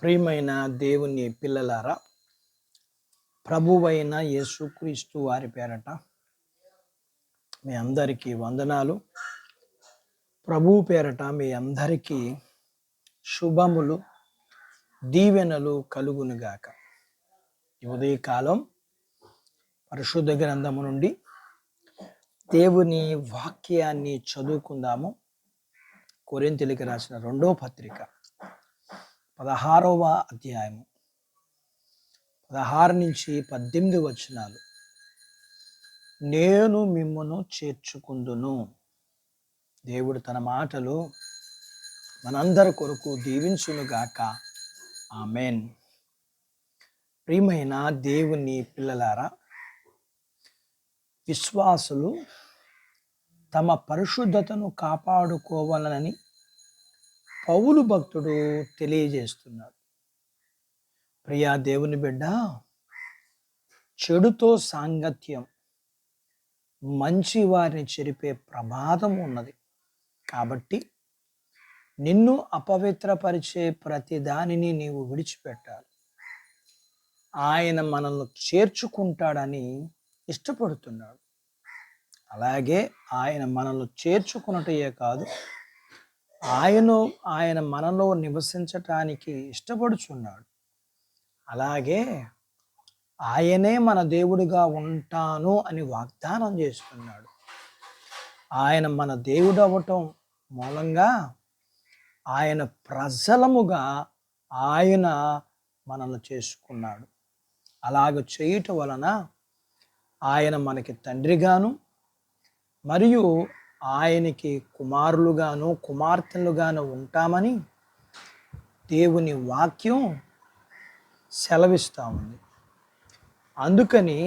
ప్రియమైన దేవుని పిల్లలారా, ప్రభువైన యేసుక్రీస్తు వారి పేరట మీ అందరికీ వందనాలు. ప్రభువు పేరట మీ అందరికీ శుభములు, దీవెనలు కలుగునుగాక. ఈ ఉదయకాలం పరిశుద్ధ గ్రంథము నుండి దేవుని వాక్యాన్ని చదువుకుందాము. కొరింథీయులకు రాసిన 2వ పత్రిక 16వ అధ్యాయము 16 నుంచి 18 వచనాలు. నేను మిమ్మును చేర్చుకుందును. దేవుడు తన మాటలు మనందరి కొరకు దీవించునుగాక. ఆమెన్. ప్రియమైన దేవుని పిల్లలారా, విశ్వాసులు తమ పరిశుద్ధతను కాపాడుకోవాలని పౌలు భక్తుడు తెలియజేస్తున్నాడు. ప్రియా దేవుని బిడ్డ, చెడుతో సాంగత్యం మంచి వారిని చెరిపే ప్రమాదం ఉన్నది. కాబట్టి నిన్ను అపవిత్రపరిచే ప్రతి దానిని నీవు విడిచిపెట్టాలి. ఆయన మనల్ని చేర్చుకుంటాడని ఇష్టపడుతున్నాడు. అలాగే ఆయన మనల్ని చేర్చుకున్నటయే కాదు, ఆయన మనలో నివసించటానికి ఇష్టపడుచున్నాడు. అలాగే ఆయనే మన దేవుడిగా ఉంటాను అని వాగ్దానం చేస్తున్నాడు. ఆయన మన దేవుడు అవ్వటం మూలంగా ఆయన ప్రజలముగా ఆయన మనల్ని చేసుకున్నాడు. అలాగ చేయటం వలన ఆయన మనకి తండ్రిగాను మరియు ఆయనకి కుమారులుగాను కుమార్తెలుగాను ఉంటామని దేవుని వాక్యం సెలవిస్తూ ఉంది. అందుకని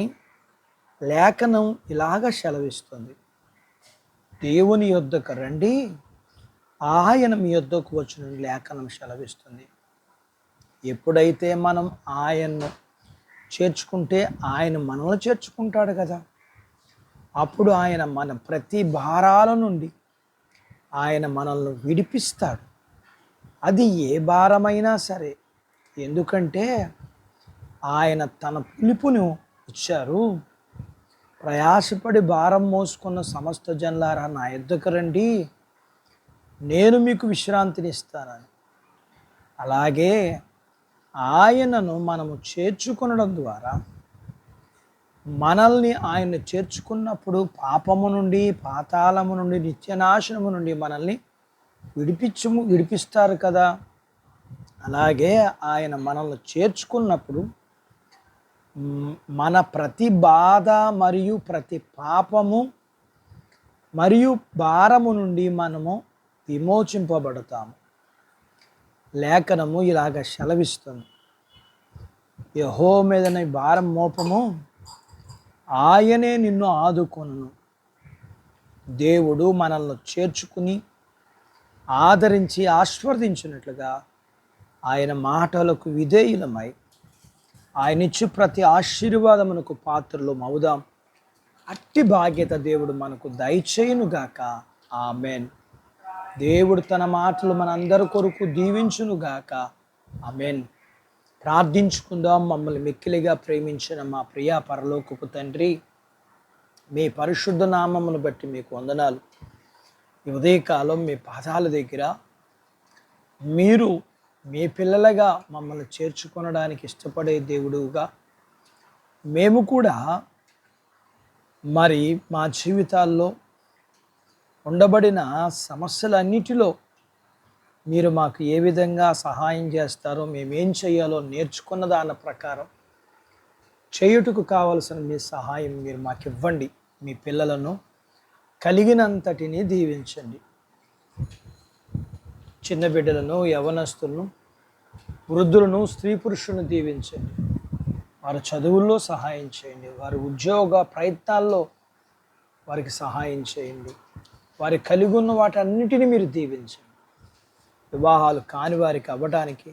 లేఖనం ఇలాగ సెలవిస్తుంది: దేవుని యొద్దకు రండి, ఆయన మీ యొద్దకు వచ్చిన లేఖనం సెలవిస్తుంది. ఎప్పుడైతే మనం ఆయన్ను చేర్చుకుంటే ఆయన మనల్ని చేర్చుకుంటాడు కదా. అప్పుడు ఆయన మన ప్రతి భారాల నుండి ఆయన మనల్ని విడిపిస్తాడు. అది ఏ భారమైనా సరే. ఎందుకంటే ఆయన తన పిలుపును ఇచ్చారు. ప్రయాసపడి భారం మోసుకున్న సమస్త జనులారా నా యొద్దకు రండి, నేను మీకు విశ్రాంతిని ఇస్తానని. అలాగే ఆయనను మనము చేర్చుకొనడం ద్వారా మనల్ని ఆయన చేర్చుకున్నప్పుడు పాపము నుండి, పాతాళము నుండి, నిత్యనాశనము నుండి మనల్ని విడిపిస్తారు కదా. అలాగే ఆయన మనల్ని చేర్చుకున్నప్పుడు మన ప్రతి బాధ మరియు ప్రతి పాపము మరియు భారము నుండి మనము విమోచింపబడతాము. లేఖనము ఇలాగ సెలవిస్తుంది: యెహోవా మీద నీ భారం మోపము, ఆయనే నిన్ను ఆదుకొనును. దేవుడు మనల్ని చేర్చుకుని ఆదరించి ఆశీర్వదించినట్లుగా ఆయన మాటలకు విధేయులమై ఆయన ఇచ్చు ప్రతి ఆశీర్వాదమునకు పాత్రలు మౌదాం. అట్టి బాధ్యత దేవుడు మనకు దయచేయునుగాక. ఆమెన్. దేవుడు తన మాటలు మనందరి కొరకు దీవించునుగాక. ఆమెన్. ప్రార్థించుకుందాం. మమ్మల్ని మిక్కిలిగా ప్రేమించిన మా ప్రియా పరలోకపు తండ్రి, మీ పరిశుద్ధ నామమును బట్టి మీకు వందనాలు. ఈ ఉదయకాలం మీ పాదాల దగ్గర మీరు మీ పిల్లలుగా మమ్మల్ని చేర్చుకొనడానికి ఇష్టపడే దేవుడుగా మేము కూడా మరి మా జీవితాల్లో ఉండబడిన సమస్యలన్నిటిలో మీరు మాకు ఏ విధంగా సహాయం చేస్తారో, మేమేం చేయాలో నేర్చుకున్న దాని ప్రకారం చేయుటకు కావలసిన మీ సహాయం మీరు మాకు ఇవ్వండి. మీ పిల్లలను కలిగినంతటిని దీవించండి. చిన్న బిడ్డలను, యవనస్తులను, వృద్ధులను, స్త్రీ పురుషులను దీవించండి. వారి చదువుల్లో సహాయం చేయండి. వారి ఉద్యోగ ప్రయత్నాల్లో వారికి సహాయం చేయండి. వారి కలిగి ఉన్న వాటన్నిటిని మీరు దీవించండి. వివాహాలు కాని వారికి అవ్వడానికి,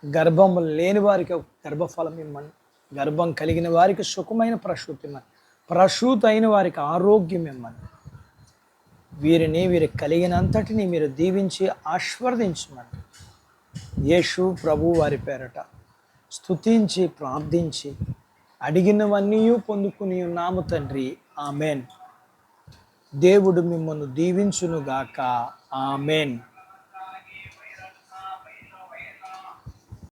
గర్భం లేని వారికి గర్భఫలం ఇవ్వండి. గర్భం కలిగిన వారికి సుఖమైన ప్రసూతి ఇవ్వండి. ప్రసూతి అయిన వారికి ఆరోగ్యం ఇవ్వండి. వీరికి కలిగినంతటిని మీరు దీవించి ఆశీర్వదించమని యేసు ప్రభు వారి పేరట స్తుతించి ప్రార్థించి అడిగినవన్నీ పొందుకుని ఉన్నాము తండ్రి. ఆమెన్. దేవుడు మిమ్మల్ని దీవించునుగాక. ఆమెన్.